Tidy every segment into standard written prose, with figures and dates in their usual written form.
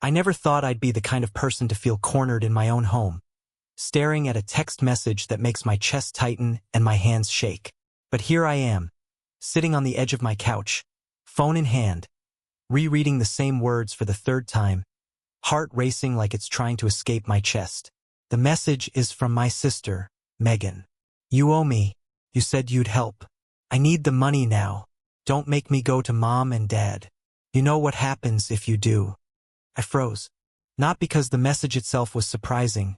I never thought I'd be the kind of person to feel cornered in my own home, staring at a text message that makes my chest tighten and my hands shake. But here I am, sitting on the edge of my couch, phone in hand, rereading the same words for the third time, heart racing like it's trying to escape my chest. The message is from my sister, Megan. "You owe me. You said you'd help. I need the money now. Don't make me go to Mom and Dad. You know what happens if you do." I froze. Not because the message itself was surprising.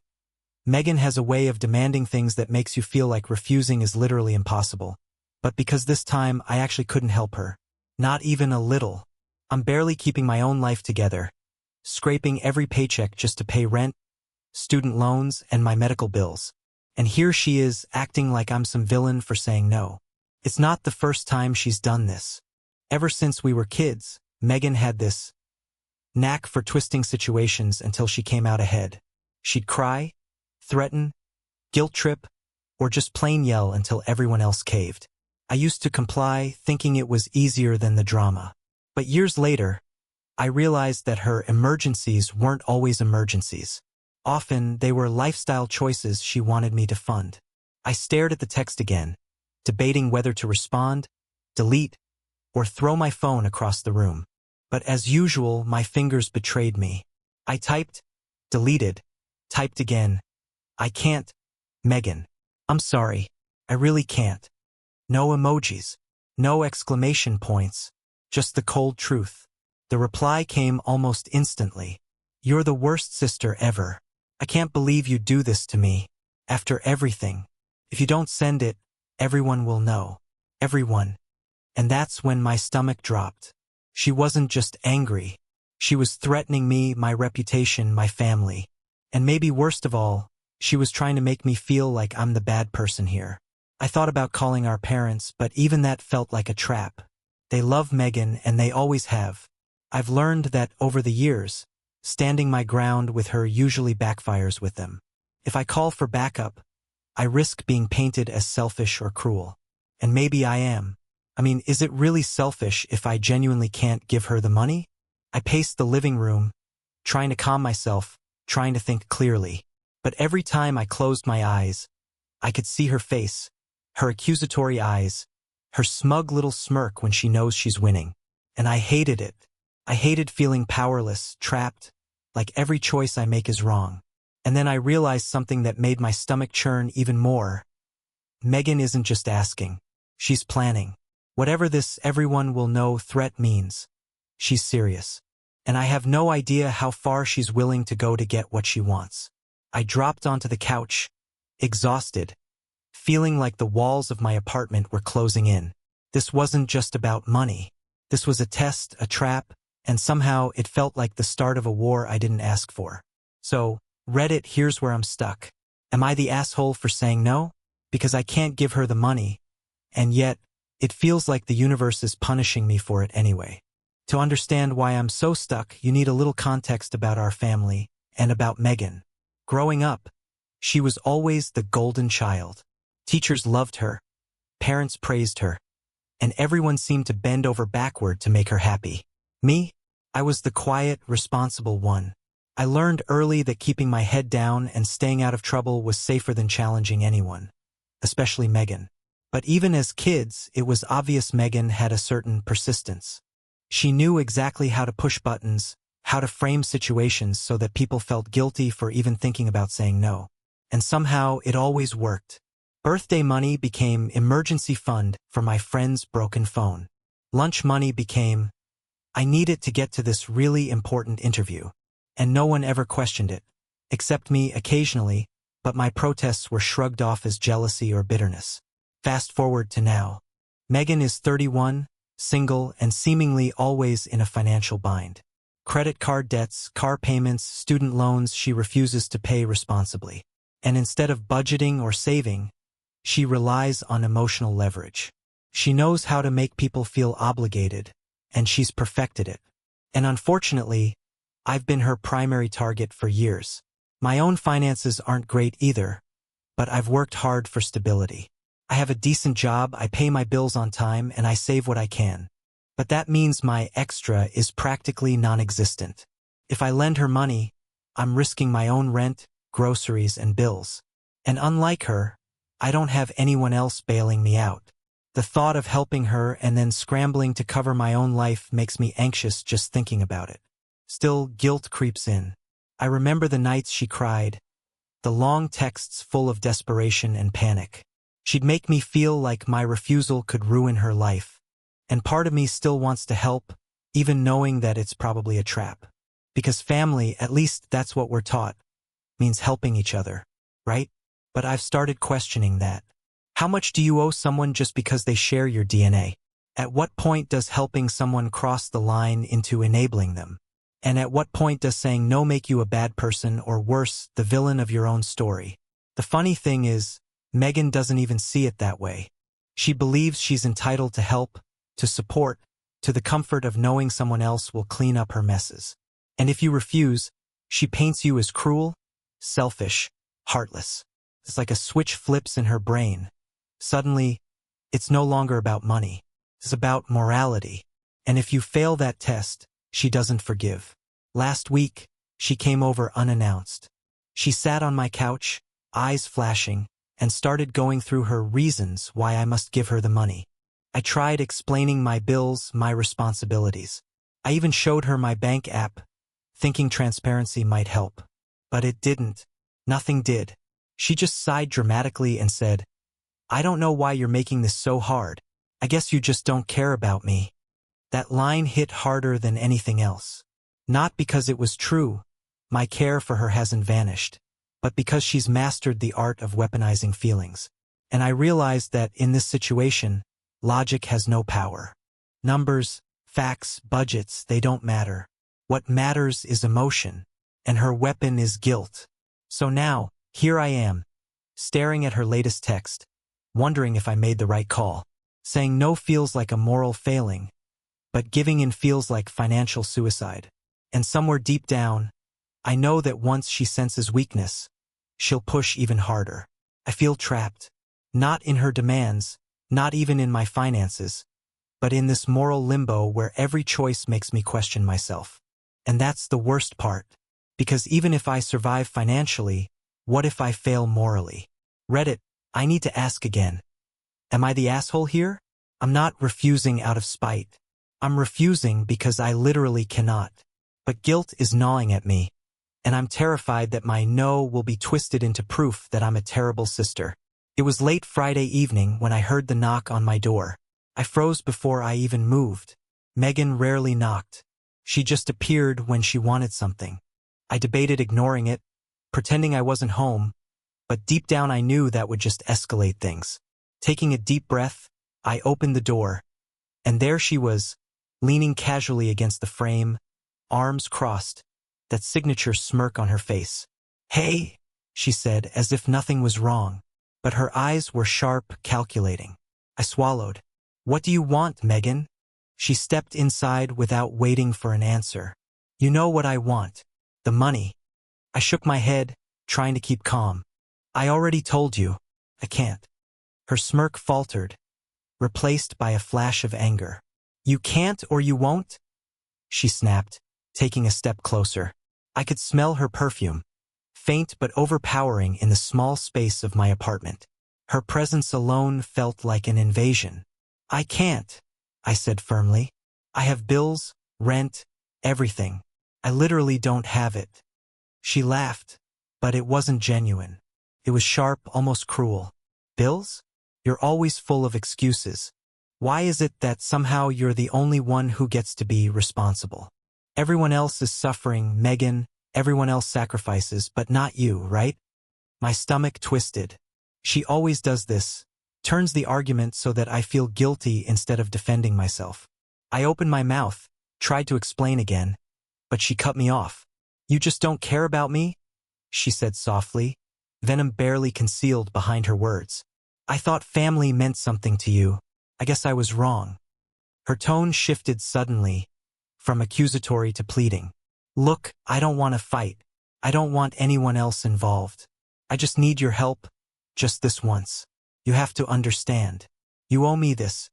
Megan has a way of demanding things that makes you feel like refusing is literally impossible. But because this time I actually couldn't help her. Not even a little. I'm barely keeping my own life together, scraping every paycheck just to pay rent, student loans, and my medical bills. And here she is, acting like I'm some villain for saying no. It's not the first time she's done this. Ever since we were kids, Megan had this knack for twisting situations until she came out ahead. She'd cry, threaten, guilt trip, or just plain yell until everyone else caved. I used to comply, thinking it was easier than the drama. But years later, I realized that her emergencies weren't always emergencies. Often, they were lifestyle choices she wanted me to fund. I stared at the text again, debating whether to respond, delete, or throw my phone across the room. But as usual, my fingers betrayed me. I typed, deleted, typed again. "I can't, Megan. I'm sorry. I really can't." No emojis, no exclamation points, just the cold truth. The reply came almost instantly. "You're the worst sister ever. I can't believe you do this to me. After everything. If you don't send it, everyone will know. Everyone." And that's when my stomach dropped. She wasn't just angry. She was threatening me, my reputation, my family. And maybe worst of all, she was trying to make me feel like I'm the bad person here. I thought about calling our parents, but even that felt like a trap. They love Megan, and they always have. I've learned that over the years, standing my ground with her usually backfires with them. If I call for backup, I risk being painted as selfish or cruel. And maybe I am. I mean, is it really selfish if I genuinely can't give her the money? I paced the living room, trying to calm myself, trying to think clearly. But every time I closed my eyes, I could see her face, her accusatory eyes, her smug little smirk when she knows she's winning. And I hated it. I hated feeling powerless, trapped, like every choice I make is wrong. And then I realized something that made my stomach churn even more. Megan isn't just asking. She's planning. Whatever this "everyone will know" threat means, she's serious. And I have no idea how far she's willing to go to get what she wants. I dropped onto the couch, exhausted, feeling like the walls of my apartment were closing in. This wasn't just about money. This was a test, a trap, and somehow it felt like the start of a war I didn't ask for. So, Reddit, here's where I'm stuck. Am I the asshole for saying no? Because I can't give her the money, and yet, it feels like the universe is punishing me for it anyway. To understand why I'm so stuck, you need a little context about our family and about Megan. Growing up, she was always the golden child. Teachers loved her, parents praised her, and everyone seemed to bend over backward to make her happy. Me? I was the quiet, responsible one. I learned early that keeping my head down and staying out of trouble was safer than challenging anyone, especially Megan. But even as kids, it was obvious Megan had a certain persistence. She knew exactly how to push buttons, how to frame situations so that people felt guilty for even thinking about saying no. And somehow it always worked. Birthday money became emergency fund for my friend's broken phone. Lunch money became, I need it to get to this really important interview. And no one ever questioned it, except me occasionally, but my protests were shrugged off as jealousy or bitterness. Fast forward to now. Megan is 31, single, and seemingly always in a financial bind. Credit card debts, car payments, student loans she refuses to pay responsibly. And instead of budgeting or saving, she relies on emotional leverage. She knows how to make people feel obligated, and she's perfected it. And unfortunately, I've been her primary target for years. My own finances aren't great either, but I've worked hard for stability. I have a decent job, I pay my bills on time, and I save what I can. But that means my extra is practically non-existent. If I lend her money, I'm risking my own rent, groceries, and bills. And unlike her, I don't have anyone else bailing me out. The thought of helping her and then scrambling to cover my own life makes me anxious just thinking about it. Still, guilt creeps in. I remember the nights she cried, the long texts full of desperation and panic. She'd make me feel like my refusal could ruin her life. And part of me still wants to help, even knowing that it's probably a trap. Because family, at least that's what we're taught, means helping each other, right? But I've started questioning that. How much do you owe someone just because they share your DNA? At what point does helping someone cross the line into enabling them? And at what point does saying no make you a bad person or worse, the villain of your own story? The funny thing is, Megan doesn't even see it that way. She believes she's entitled to help, to support, to the comfort of knowing someone else will clean up her messes. And if you refuse, she paints you as cruel, selfish, heartless. It's like a switch flips in her brain. Suddenly, it's no longer about money. It's about morality. And if you fail that test, she doesn't forgive. Last week, she came over unannounced. She sat on my couch, eyes flashing, and started going through her reasons why I must give her the money. I tried explaining my bills, my responsibilities. I even showed her my bank app, thinking transparency might help. But it didn't. Nothing did. She just sighed dramatically and said, "I don't know why you're making this so hard. I guess you just don't care about me." That line hit harder than anything else. Not because it was true, my care for her hasn't vanished, but because she's mastered the art of weaponizing feelings. And I realized that in this situation, logic has no power. Numbers, facts, budgets, they don't matter. What matters is emotion, and her weapon is guilt. So now, here I am, staring at her latest text, wondering if I made the right call. Saying no feels like a moral failing, but giving in feels like financial suicide. And somewhere deep down, I know that once she senses weakness, she'll push even harder. I feel trapped. Not in her demands, not even in my finances, but in this moral limbo where every choice makes me question myself. And that's the worst part. Because even if I survive financially, what if I fail morally? Reddit, I need to ask again. Am I the asshole here? I'm not refusing out of spite. I'm refusing because I literally cannot. But guilt is gnawing at me, and I'm terrified that my no will be twisted into proof that I'm a terrible sister. It was late Friday evening when I heard the knock on my door. I froze before I even moved. Megan rarely knocked. She just appeared when she wanted something. I debated ignoring it, pretending I wasn't home, but deep down I knew that would just escalate things. Taking a deep breath, I opened the door, and there she was, leaning casually against the frame, arms crossed, that signature smirk on her face. "Hey," she said, as if nothing was wrong, but her eyes were sharp, calculating. I swallowed. "What do you want, Megan?" She stepped inside without waiting for an answer. "You know what I want. The money." I shook my head, trying to keep calm. "I already told you. I can't." Her smirk faltered, replaced by a flash of anger. "You can't or you won't?" she snapped, taking a step closer. I could smell her perfume, faint but overpowering in the small space of my apartment. Her presence alone felt like an invasion. "I can't," I said firmly. "I have bills, rent, everything. I literally don't have it." She laughed, but it wasn't genuine. It was sharp, almost cruel. "Bills? You're always full of excuses. Why is it that somehow you're the only one who gets to be responsible? Everyone else is suffering, Megan, everyone else sacrifices, but not you, right?" My stomach twisted. She always does this, turns the argument so that I feel guilty instead of defending myself. I opened my mouth, tried to explain again, but she cut me off. "You just don't care about me?" she said softly, venom barely concealed behind her words. "I thought family meant something to you. I guess I was wrong." Her tone shifted suddenly, from accusatory to pleading. "Look, I don't want to fight. I don't want anyone else involved. I just need your help, just this once. You have to understand. You owe me this."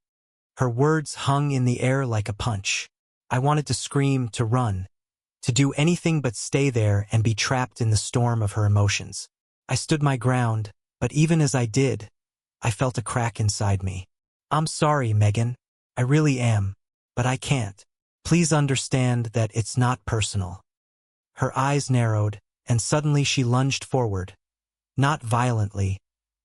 Her words hung in the air like a punch. I wanted to scream, to run, to do anything but stay there and be trapped in the storm of her emotions. I stood my ground, but even as I did, I felt a crack inside me. I'm sorry, Megan. I really am. But I can't. Please understand that it's not personal. Her eyes narrowed, and suddenly she lunged forward. Not violently,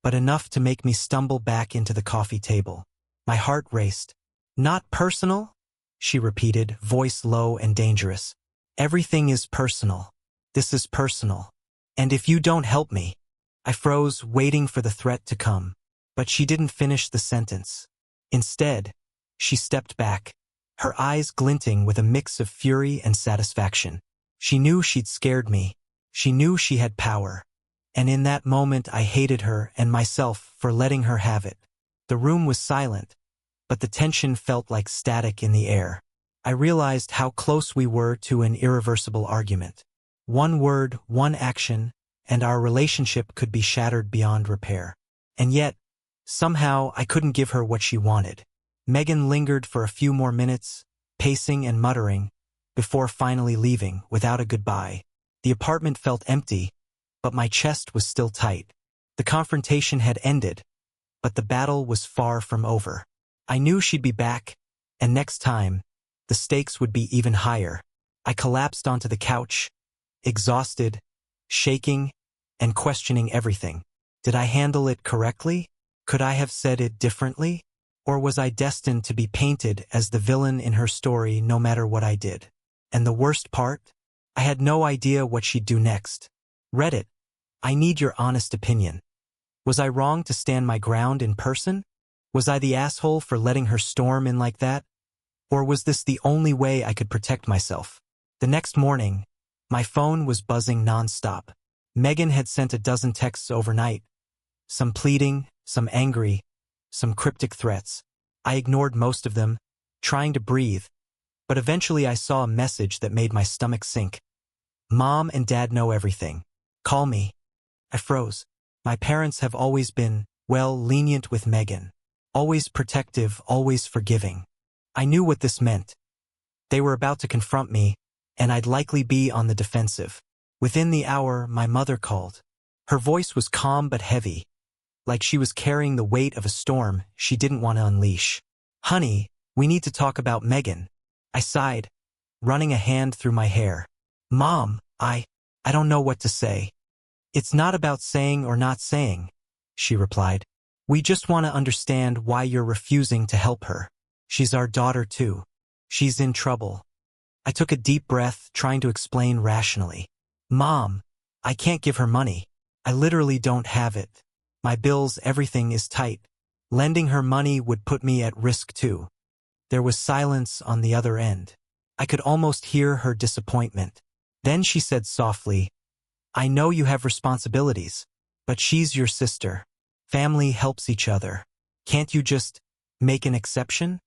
but enough to make me stumble back into the coffee table. My heart raced. Not personal? She repeated, voice low and dangerous. Everything is personal. This is personal. And if you don't help me. I froze, waiting for the threat to come. But she didn't finish the sentence. Instead, she stepped back, her eyes glinting with a mix of fury and satisfaction. She knew she'd scared me. She knew she had power. And in that moment I hated her and myself for letting her have it. The room was silent, but the tension felt like static in the air. I realized how close we were to an irreversible argument. One word, one action, and our relationship could be shattered beyond repair. And yet, somehow I couldn't give her what she wanted. Megan lingered for a few more minutes, pacing and muttering, before finally leaving without a goodbye. The apartment felt empty, but my chest was still tight. The confrontation had ended, but the battle was far from over. I knew she'd be back, and next time, the stakes would be even higher. I collapsed onto the couch, exhausted, shaking, and questioning everything. Did I handle it correctly? Could I have said it differently? Or was I destined to be painted as the villain in her story no matter what I did? And the worst part? I had no idea what she'd do next. Reddit, I need your honest opinion. Was I wrong to stand my ground in person? Was I the asshole for letting her storm in like that? Or was this the only way I could protect myself? The next morning, my phone was buzzing nonstop. Megan had sent a dozen texts overnight. Some pleading, some angry, some cryptic threats. I ignored most of them, trying to breathe, but eventually I saw a message that made my stomach sink. Mom and Dad know everything. Call me. I froze. My parents have always been, well, lenient with Megan. Always protective, always forgiving. I knew what this meant. They were about to confront me, and I'd likely be on the defensive. Within the hour, my mother called. Her voice was calm but heavy, like she was carrying the weight of a storm she didn't want to unleash. Honey, we need to talk about Megan. I sighed, running a hand through my hair. Mom, I don't know what to say. It's not about saying or not saying, she replied. We just want to understand why you're refusing to help her. She's our daughter too. She's in trouble. I took a deep breath, trying to explain rationally. Mom, I can't give her money. I literally don't have it. My bills, everything is tight. Lending her money would put me at risk too. There was silence on the other end. I could almost hear her disappointment. Then she said softly, I know you have responsibilities, but she's your sister. Family helps each other. Can't you just make an exception?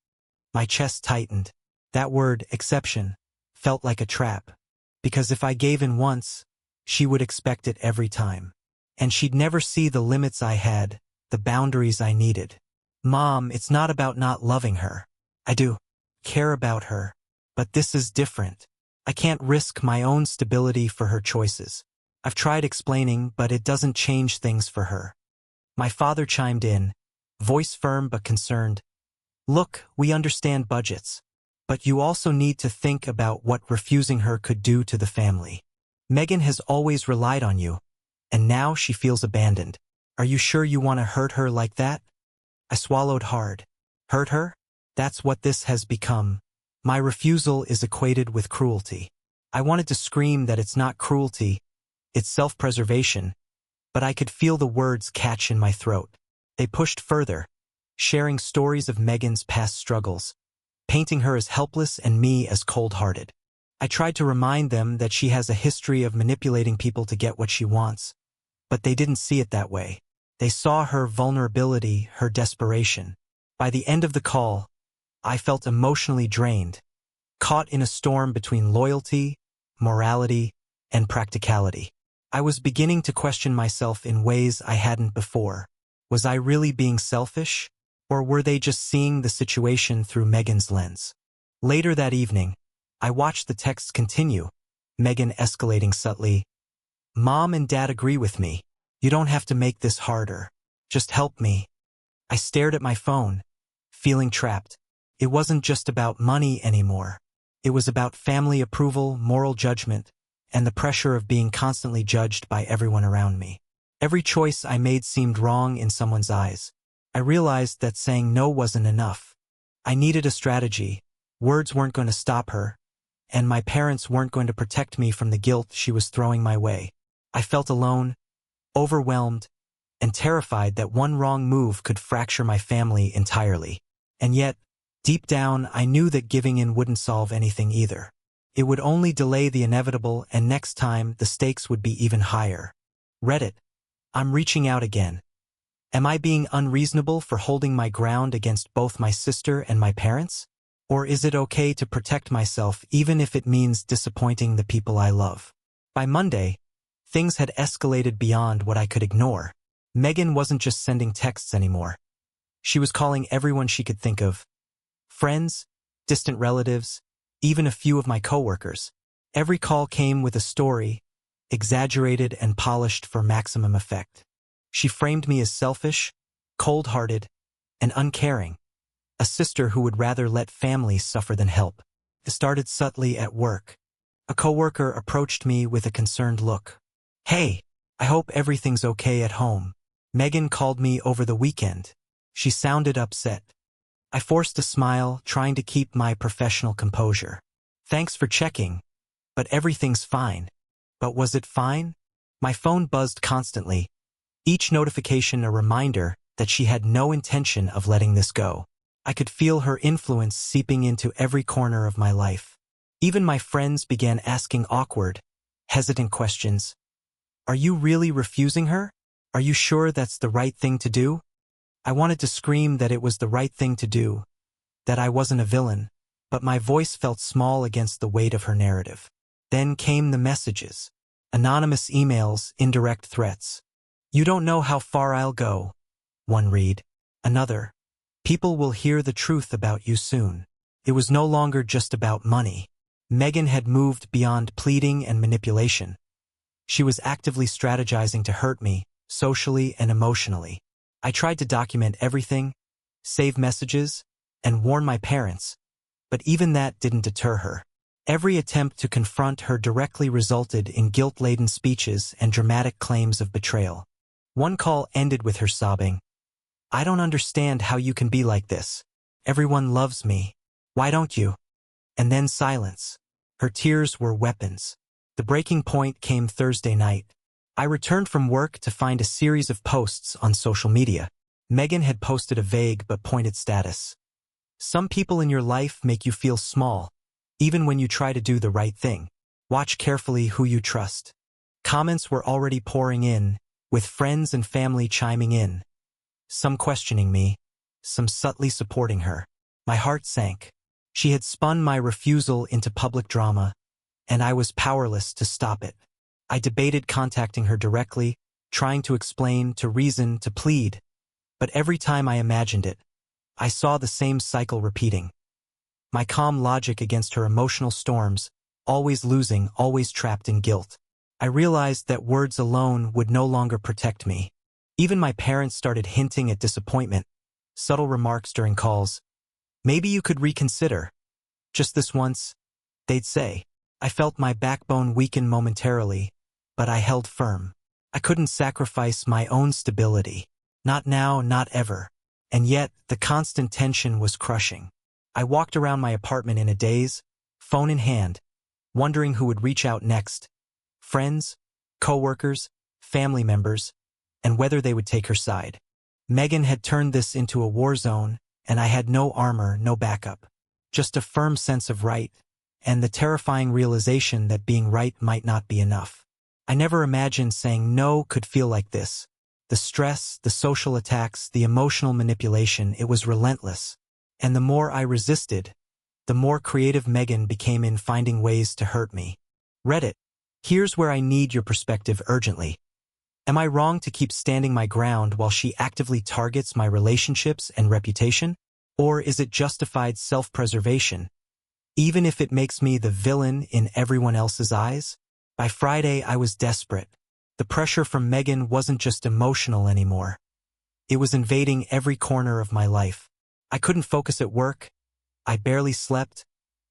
My chest tightened. That word, exception, felt like a trap. Because if I gave in once, she would expect it every time. And she'd never see the limits I had, the boundaries I needed. Mom, it's not about not loving her. I do care about her. But this is different. I can't risk my own stability for her choices. I've tried explaining, but it doesn't change things for her. My father chimed in, voice firm but concerned. Look, we understand budgets. But you also need to think about what refusing her could do to the family. Megan has always relied on you, and now she feels abandoned. Are you sure you want to hurt her like that? I swallowed hard. Hurt her? That's what this has become. My refusal is equated with cruelty. I wanted to scream that it's not cruelty, it's self-preservation, but I could feel the words catch in my throat. They pushed further, sharing stories of Megan's past struggles, painting her as helpless and me as cold-hearted. I tried to remind them that she has a history of manipulating people to get what she wants, but they didn't see it that way. They saw her vulnerability, her desperation. By the end of the call, I felt emotionally drained, caught in a storm between loyalty, morality, and practicality. I was beginning to question myself in ways I hadn't before. Was I really being selfish, or were they just seeing the situation through Megan's lens? Later that evening, I watched the texts continue, Megan escalating subtly. Mom and Dad agree with me. You don't have to make this harder. Just help me. I stared at my phone, feeling trapped. It wasn't just about money anymore. It was about family approval, moral judgment, and the pressure of being constantly judged by everyone around me. Every choice I made seemed wrong in someone's eyes. I realized that saying no wasn't enough. I needed a strategy. Words weren't going to stop her, and my parents weren't going to protect me from the guilt she was throwing my way. I felt alone, overwhelmed, and terrified that one wrong move could fracture my family entirely. And yet, deep down, I knew that giving in wouldn't solve anything either. It would only delay the inevitable, and next time the stakes would be even higher. Reddit. I'm reaching out again. Am I being unreasonable for holding my ground against both my sister and my parents? Or is it okay to protect myself even if it means disappointing the people I love? By Monday, things had escalated beyond what I could ignore. Megan wasn't just sending texts anymore. She was calling everyone she could think of. Friends, distant relatives, even a few of my coworkers. Every call came with a story, exaggerated and polished for maximum effect. She framed me as selfish, cold-hearted, and uncaring, a sister who would rather let families suffer than help. It started subtly at work. A coworker approached me with a concerned look. Hey, I hope everything's okay at home. Megan called me over the weekend. She sounded upset. I forced a smile, trying to keep my professional composure. Thanks for checking, but everything's fine. But was it fine? My phone buzzed constantly, each notification a reminder that she had no intention of letting this go. I could feel her influence seeping into every corner of my life. Even my friends began asking awkward, hesitant questions. Are you really refusing her? Are you sure that's the right thing to do? I wanted to scream that it was the right thing to do, that I wasn't a villain, but my voice felt small against the weight of her narrative. Then came the messages. Anonymous emails, indirect threats. You don't know how far I'll go. One read. Another. People will hear the truth about you soon. It was no longer just about money. Megan had moved beyond pleading and manipulation. She was actively strategizing to hurt me, socially and emotionally. I tried to document everything, save messages, and warn my parents, but even that didn't deter her. Every attempt to confront her directly resulted in guilt-laden speeches and dramatic claims of betrayal. One call ended with her sobbing. I don't understand how you can be like this. Everyone loves me. Why don't you? And then silence. Her tears were weapons. The breaking point came Thursday night. I returned from work to find a series of posts on social media. Megan had posted a vague but pointed status. Some people in your life make you feel small, even when you try to do the right thing. Watch carefully who you trust. Comments were already pouring in, with friends and family chiming in. Some questioning me, some subtly supporting her. My heart sank. She had spun my refusal into public drama, and I was powerless to stop it. I debated contacting her directly, trying to explain, to reason, to plead. But every time I imagined it, I saw the same cycle repeating. My calm logic against her emotional storms, always losing, always trapped in guilt. I realized that words alone would no longer protect me. Even my parents started hinting at disappointment, subtle remarks during calls. Maybe you could reconsider. Just this once, they'd say. I felt my backbone weaken momentarily, but I held firm. I couldn't sacrifice my own stability. Not now, not ever. And yet, the constant tension was crushing. I walked around my apartment in a daze, phone in hand, wondering who would reach out next. Friends, coworkers, family members, and whether they would take her side. Megan had turned this into a war zone, and I had no armor, no backup. Just a firm sense of right, and the terrifying realization that being right might not be enough. I never imagined saying no could feel like this. The stress, the social attacks, the emotional manipulation, it was relentless. And the more I resisted, the more creative Megan became in finding ways to hurt me. Reddit. Here's where I need your perspective urgently. Am I wrong to keep standing my ground while she actively targets my relationships and reputation? Or is it justified self-preservation? even if it makes me the villain in everyone else's eyes? By Friday, I was desperate. The pressure from Megan wasn't just emotional anymore. It was invading every corner of my life. I couldn't focus at work, I barely slept,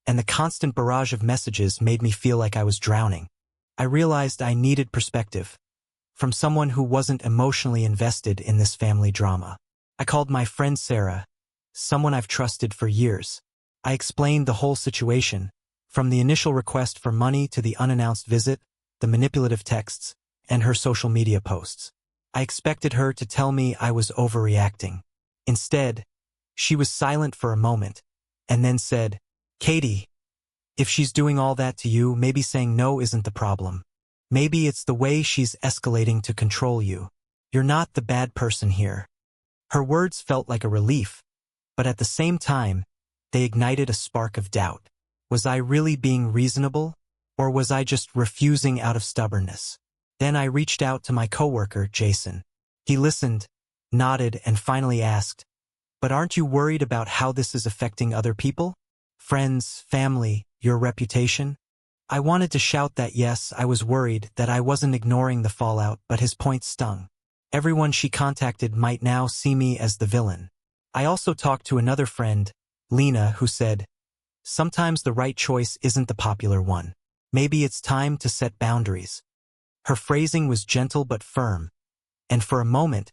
and the constant barrage of messages made me feel like I was drowning. I realized I needed perspective from someone who wasn't emotionally invested in this family drama. I called my friend Sarah, someone I've trusted for years. I explained the whole situation, from the initial request for money to the unannounced visit, the manipulative texts, and her social media posts. I expected her to tell me I was overreacting. Instead, she was silent for a moment, and then said, "Katie, if she's doing all that to you, maybe saying no isn't the problem. Maybe it's the way she's escalating to control you. You're not the bad person here." Her words felt like a relief, but at the same time, they ignited a spark of doubt. Was I really being reasonable, or was I just refusing out of stubbornness? Then I reached out to my coworker, Jason. He listened, nodded, and finally asked, "But aren't you worried about how this is affecting other people? Friends, family, your reputation?" I wanted to shout that yes, I was worried, that I wasn't ignoring the fallout, but his point stung. Everyone she contacted might now see me as the villain. I also talked to another friend, Lena, who said, "Sometimes the right choice isn't the popular one. Maybe it's time to set boundaries." Her phrasing was gentle but firm, and for a moment,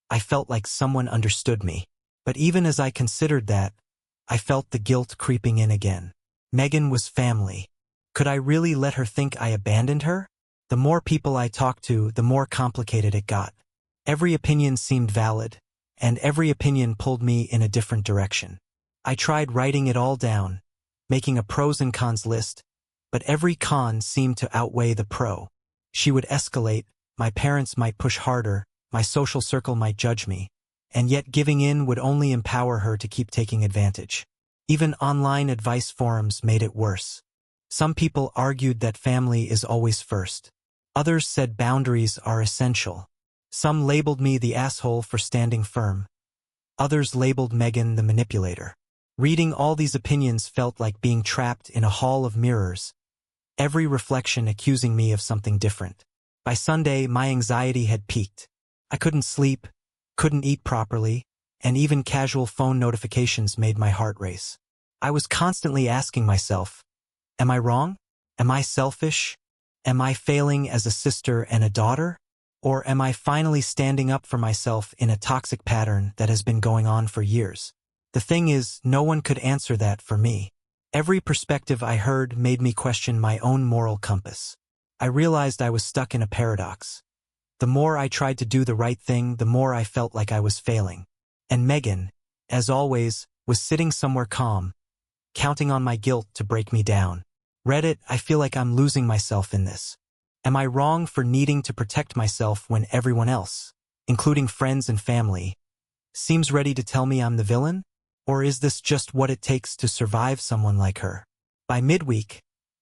I felt like someone understood me. But even as I considered that, I felt the guilt creeping in again. Megan was family. Could I really let her think I abandoned her? The more people I talked to, the more complicated it got. Every opinion seemed valid, and every opinion pulled me in a different direction. I tried writing it all down, making a pros and cons list, but every con seemed to outweigh the pro. She would escalate, my parents might push harder, my social circle might judge me, and yet giving in would only empower her to keep taking advantage. Even online advice forums made it worse. Some people argued that family is always first. Others said boundaries are essential. Some labeled me the asshole for standing firm. Others labeled Megan the manipulator. Reading all these opinions felt like being trapped in a hall of mirrors, every reflection accusing me of something different. By Sunday, my anxiety had peaked. I couldn't sleep, couldn't eat properly, and even casual phone notifications made my heart race. I was constantly asking myself, am I wrong? Am I selfish? Am I failing as a sister and a daughter? Or am I finally standing up for myself in a toxic pattern that has been going on for years? The thing is, no one could answer that for me. Every perspective I heard made me question my own moral compass. I realized I was stuck in a paradox. The more I tried to do the right thing, the more I felt like I was failing. And Megan, as always, was sitting somewhere calm, counting on my guilt to break me down. Reddit, I feel like I'm losing myself in this. Am I wrong for needing to protect myself when everyone else, including friends and family, seems ready to tell me I'm the villain? Or is this just what it takes to survive someone like her? By midweek,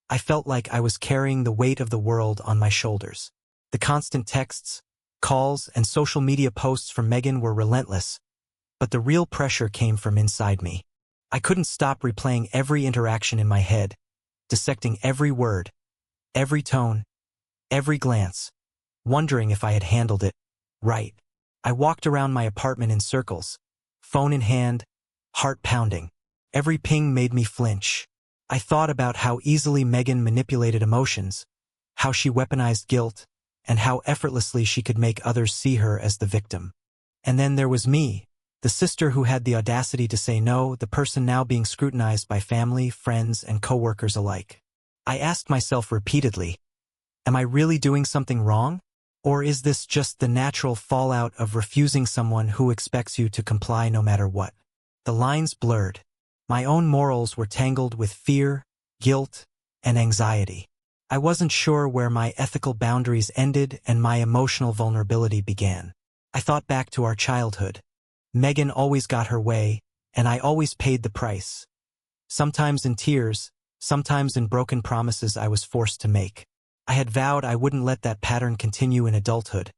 I felt like I was carrying the weight of the world on my shoulders. The constant texts, calls, and social media posts from Megan were relentless, but the real pressure came from inside me. I couldn't stop replaying every interaction in my head, dissecting every word, every tone, every glance, wondering if I had handled it right. I walked around my apartment in circles, phone in hand, heart pounding. Every ping made me flinch. I thought about how easily Megan manipulated emotions, how she weaponized guilt, and how effortlessly she could make others see her as the victim. And then there was me, the sister who had the audacity to say no, the person now being scrutinized by family, friends, and coworkers alike. I asked myself repeatedly, am I really doing something wrong? Or is this just the natural fallout of refusing someone who expects you to comply no matter what? The lines blurred. My own morals were tangled with fear, guilt, and anxiety. I wasn't sure where my ethical boundaries ended and my emotional vulnerability began. I thought back to our childhood. Megan always got her way, and I always paid the price. Sometimes in tears, sometimes in broken promises I was forced to make. I had vowed I wouldn't let that pattern continue in adulthood.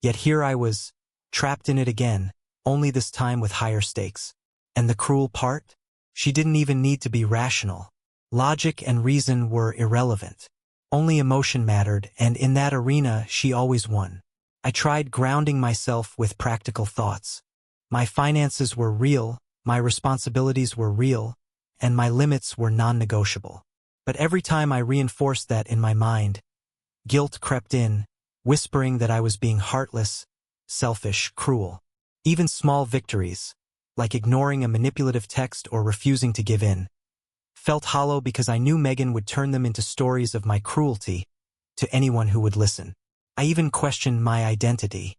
Yet here I was, trapped in it again, only this time with higher stakes. And the cruel part? She didn't even need to be rational. Logic and reason were irrelevant. Only emotion mattered, and in that arena she always won. I tried grounding myself with practical thoughts. My finances were real, my responsibilities were real, and my limits were non-negotiable. But every time I reinforced that in my mind, guilt crept in, whispering that I was being heartless, selfish, cruel. Even small victories, like ignoring a manipulative text or refusing to give in, felt hollow because I knew Megan would turn them into stories of my cruelty to anyone who would listen. I even questioned my identity.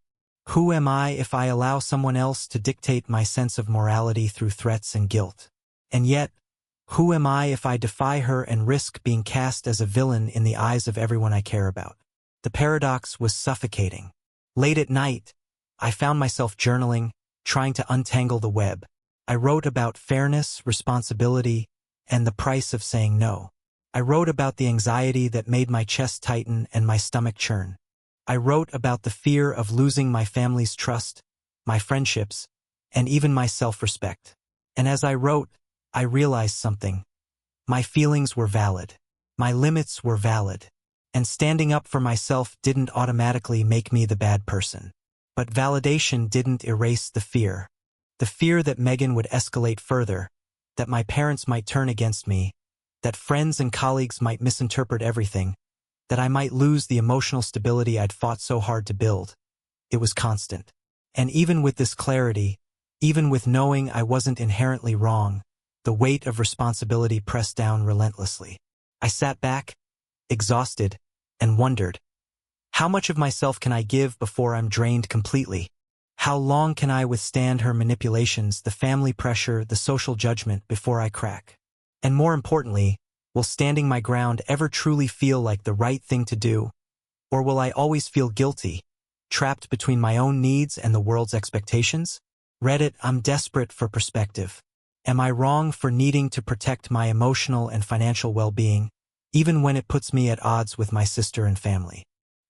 Who am I if I allow someone else to dictate my sense of morality through threats and guilt? And yet, who am I if I defy her and risk being cast as a villain in the eyes of everyone I care about? The paradox was suffocating. Late at night, I found myself journaling, trying to untangle the web. I wrote about fairness, responsibility, and the price of saying no. I wrote about the anxiety that made my chest tighten and my stomach churn. I wrote about the fear of losing my family's trust, my friendships, and even my self-respect. And as I wrote, I realized something. My feelings were valid. My limits were valid. And standing up for myself didn't automatically make me the bad person. But validation didn't erase the fear. The fear that Megan would escalate further, that my parents might turn against me, that friends and colleagues might misinterpret everything, that I might lose the emotional stability I'd fought so hard to build. It was constant. And even with this clarity, even with knowing I wasn't inherently wrong, the weight of responsibility pressed down relentlessly. I sat back, exhausted, and wondered, how much of myself can I give before I'm drained completely? How long can I withstand her manipulations, the family pressure, the social judgment before I crack? And more importantly, will standing my ground ever truly feel like the right thing to do? Or will I always feel guilty, trapped between my own needs and the world's expectations? Reddit, I'm desperate for perspective. Am I wrong for needing to protect my emotional and financial well-being, even when it puts me at odds with my sister and family?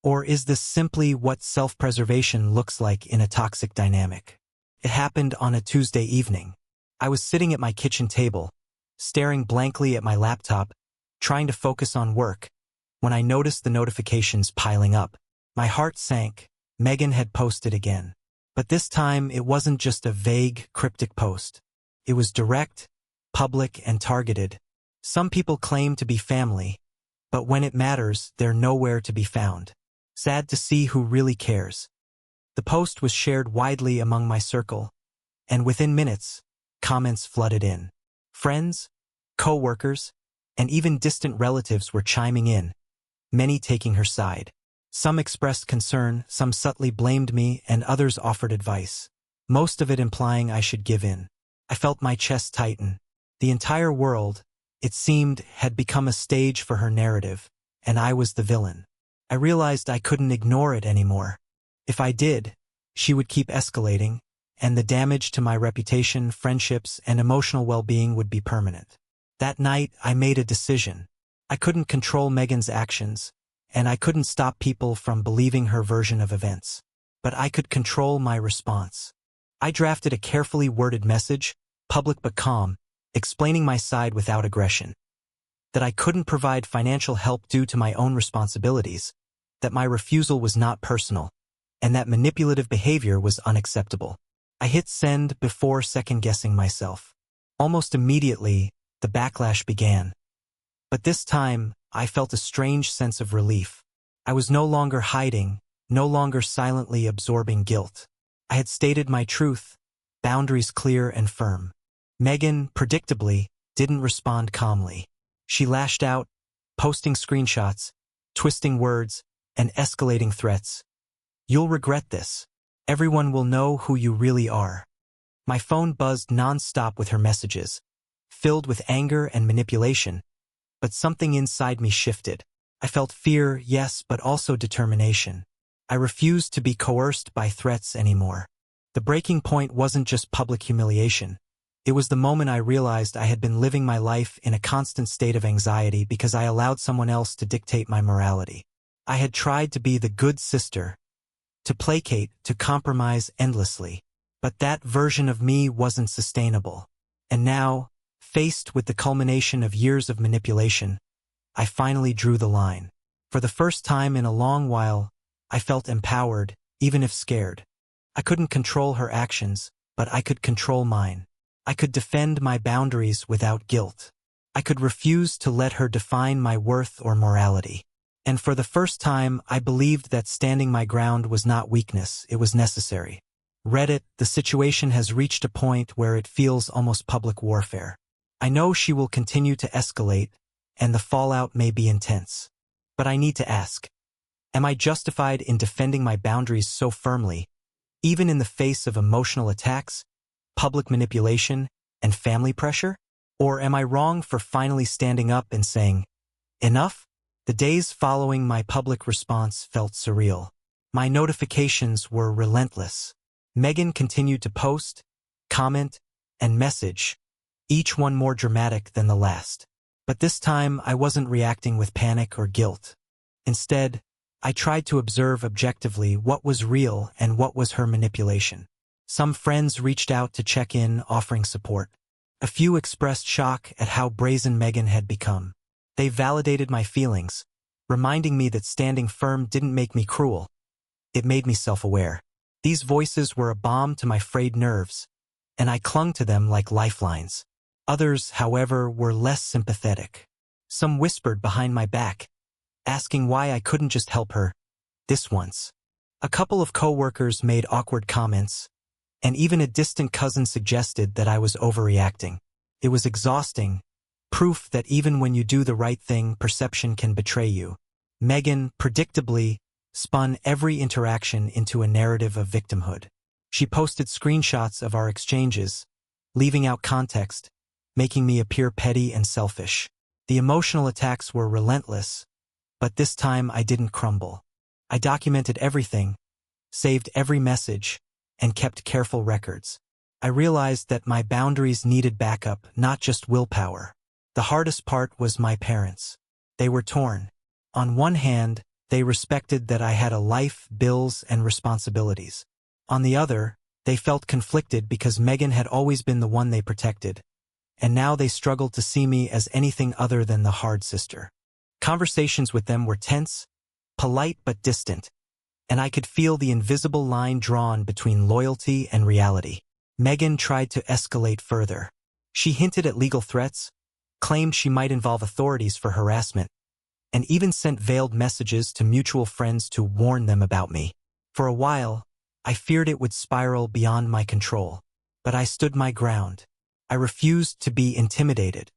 Or is this simply what self-preservation looks like in a toxic dynamic? It happened on a Tuesday evening. I was sitting at my kitchen table, staring blankly at my laptop, trying to focus on work, when I noticed the notifications piling up. My heart sank. Megan had posted again. But this time it wasn't just a vague, cryptic post. It was direct, public, and targeted. Some people claim to be family, but when it matters, they're nowhere to be found. Sad to see who really cares. The post was shared widely among my circle, and within minutes, comments flooded in. Friends, co-workers, and even distant relatives were chiming in, many taking her side. Some expressed concern, some subtly blamed me, and others offered advice, most of it implying I should give in. I felt my chest tighten. The entire world, it seemed, had become a stage for her narrative, and I was the villain. I realized I couldn't ignore it anymore. If I did, she would keep escalating, and the damage to my reputation, friendships, and emotional well-being would be permanent. That night, I made a decision. I couldn't control Megan's actions, and I couldn't stop people from believing her version of events. But I could control my response. I drafted a carefully worded message, public but calm, explaining my side without aggression. That I couldn't provide financial help due to my own responsibilities, that my refusal was not personal, and that manipulative behavior was unacceptable. I hit send before second-guessing myself. Almost immediately, the backlash began. But this time, I felt a strange sense of relief. I was no longer hiding, no longer silently absorbing guilt. I had stated my truth, boundaries clear and firm. Megan, predictably, didn't respond calmly. She lashed out, posting screenshots, twisting words, and escalating threats. You'll regret this. Everyone will know who you really are. My phone buzzed non-stop with her messages, filled with anger and manipulation, but something inside me shifted. I felt fear, yes, but also determination. I refused to be coerced by threats anymore. The breaking point wasn't just public humiliation. It was the moment I realized I had been living my life in a constant state of anxiety because I allowed someone else to dictate my morality. I had tried to be the good sister, to placate, to compromise endlessly. But that version of me wasn't sustainable. And now, Faced with the culmination of years of manipulation, I finally drew the line. For the first time in a long while, I felt empowered, even if scared. I couldn't control her actions, but I could control mine. I could defend my boundaries without guilt. I could refuse to let her define my worth or morality. And for the first time, I believed that standing my ground was not weakness, it was necessary. Reddit, the situation has reached a point where it feels almost public warfare. I know she will continue to escalate, and the fallout may be intense. But I need to ask, am I justified in defending my boundaries so firmly, even in the face of emotional attacks, public manipulation, and family pressure? Or am I wrong for finally standing up and saying, enough? The days following my public response felt surreal. My notifications were relentless. Megan continued to post, comment, and message, each one more dramatic than the last. But this time, I wasn't reacting with panic or guilt. Instead, I tried to observe objectively what was real and what was her manipulation. Some friends reached out to check in, offering support. A few expressed shock at how brazen Megan had become. They validated my feelings, reminding me that standing firm didn't make me cruel. It made me self-aware. These voices were a balm to my frayed nerves, and I clung to them like lifelines. Others, however, were less sympathetic. Some whispered behind my back, asking why I couldn't just help her this once. A couple of coworkers made awkward comments, and even a distant cousin suggested that I was overreacting. It was exhausting, proof that even when you do the right thing, perception can betray you. Megan, predictably, spun every interaction into a narrative of victimhood. She posted screenshots of our exchanges, leaving out context, making me appear petty and selfish. The emotional attacks were relentless, but this time I didn't crumble. I documented everything, saved every message, and kept careful records. I realized that my boundaries needed backup, not just willpower. The hardest part was my parents. They were torn. On one hand, they respected that I had a life, bills, and responsibilities. On the other, they felt conflicted because Megan had always been the one they protected, and now they struggled to see me as anything other than the hard sister. Conversations with them were tense, polite but distant, and I could feel the invisible line drawn between loyalty and reality. Megan tried to escalate further. She hinted at legal threats, claimed she might involve authorities for harassment, and even sent veiled messages to mutual friends to warn them about me. For a while, I feared it would spiral beyond my control, but I stood my ground. I refused to be intimidated.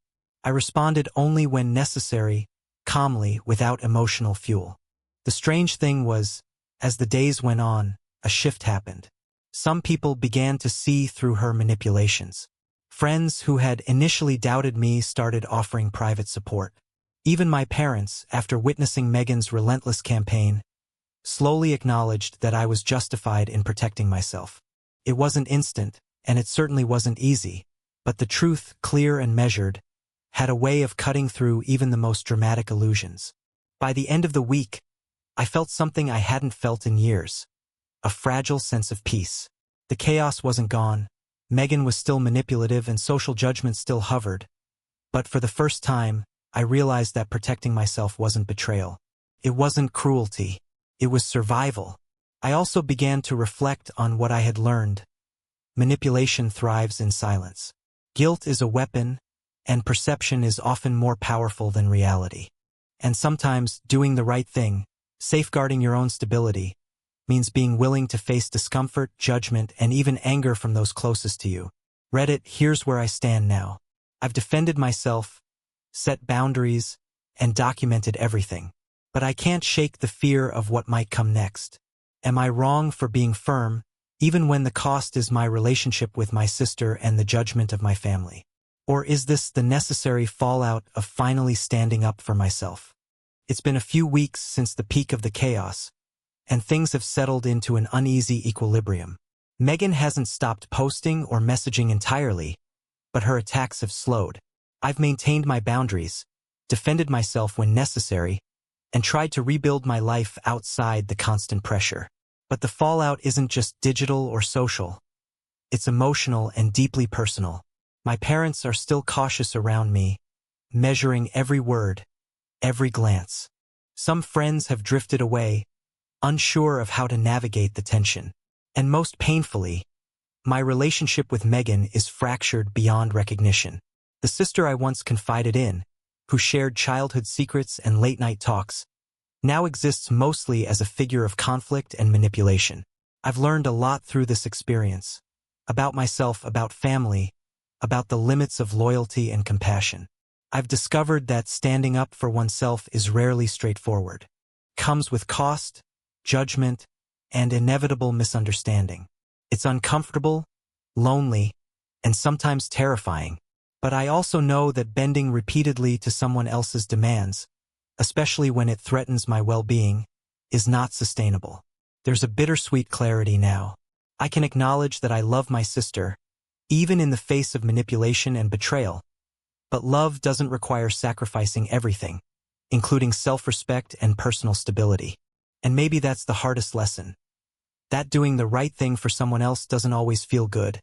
I responded only when necessary, calmly, without emotional fuel. The strange thing was, as the days went on, a shift happened. Some people began to see through her manipulations. Friends who had initially doubted me started offering private support. Even my parents, after witnessing Megan's relentless campaign, slowly acknowledged that I was justified in protecting myself. It wasn't instant, and it certainly wasn't easy, but the truth, clear and measured, had a way of cutting through even the most dramatic illusions. By the end of the week, I felt something I hadn't felt in years. A fragile sense of peace. The chaos wasn't gone. Megan was still manipulative and social judgment still hovered. But for the first time, I realized that protecting myself wasn't betrayal. It wasn't cruelty. It was survival. I also began to reflect on what I had learned. Manipulation thrives in silence. Guilt is a weapon, and perception is often more powerful than reality. And sometimes, doing the right thing, safeguarding your own stability, means being willing to face discomfort, judgment, and even anger from those closest to you. Reddit, here's where I stand now. I've defended myself, set boundaries, and documented everything. But I can't shake the fear of what might come next. Am I wrong for being firm, even when the cost is my relationship with my sister and the judgment of my family? Or is this the necessary fallout of finally standing up for myself? It's been a few weeks since the peak of the chaos, and things have settled into an uneasy equilibrium. Megan hasn't stopped posting or messaging entirely, but her attacks have slowed. I've maintained my boundaries, defended myself when necessary, and tried to rebuild my life outside the constant pressure. But the fallout isn't just digital or social. It's emotional and deeply personal. My parents are still cautious around me, measuring every word, every glance. Some friends have drifted away, unsure of how to navigate the tension. And most painfully, my relationship with Megan is fractured beyond recognition. The sister I once confided in, who shared childhood secrets and late-night talks, now exists mostly as a figure of conflict and manipulation. I've learned a lot through this experience. About myself, about family, about the limits of loyalty and compassion. I've discovered that standing up for oneself is rarely straightforward. It comes with cost, judgment, and inevitable misunderstanding. It's uncomfortable, lonely, and sometimes terrifying. But I also know that bending repeatedly to someone else's demands, especially when it threatens my well-being, is not sustainable. There's a bittersweet clarity now. I can acknowledge that I love my sister, even in the face of manipulation and betrayal. But love doesn't require sacrificing everything, including self-respect and personal stability. And maybe that's the hardest lesson. That doing the right thing for someone else doesn't always feel good,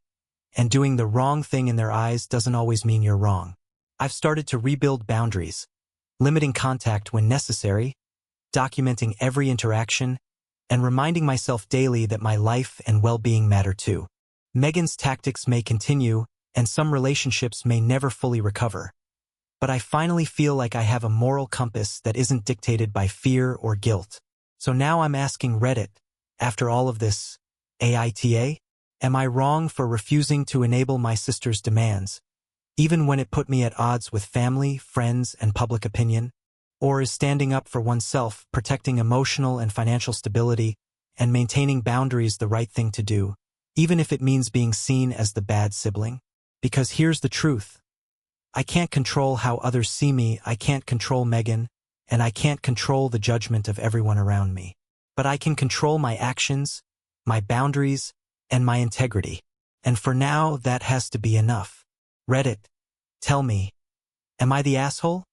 and doing the wrong thing in their eyes doesn't always mean you're wrong. I've started to rebuild boundaries, limiting contact when necessary, documenting every interaction, and reminding myself daily that my life and well-being matter too. Megan's tactics may continue, and some relationships may never fully recover. But I finally feel like I have a moral compass that isn't dictated by fear or guilt. So now I'm asking Reddit, after all of this, AITA? Am I wrong for refusing to enable my sister's demands, even when it put me at odds with family, friends, and public opinion? Or is standing up for oneself, protecting emotional and financial stability, and maintaining boundaries the right thing to do, even if it means being seen as the bad sibling? Because here's the truth. I can't control how others see me, I can't control Megan, and I can't control the judgment of everyone around me. But I can control my actions, my boundaries, and my integrity. And for now, that has to be enough. Reddit, tell me, am I the asshole?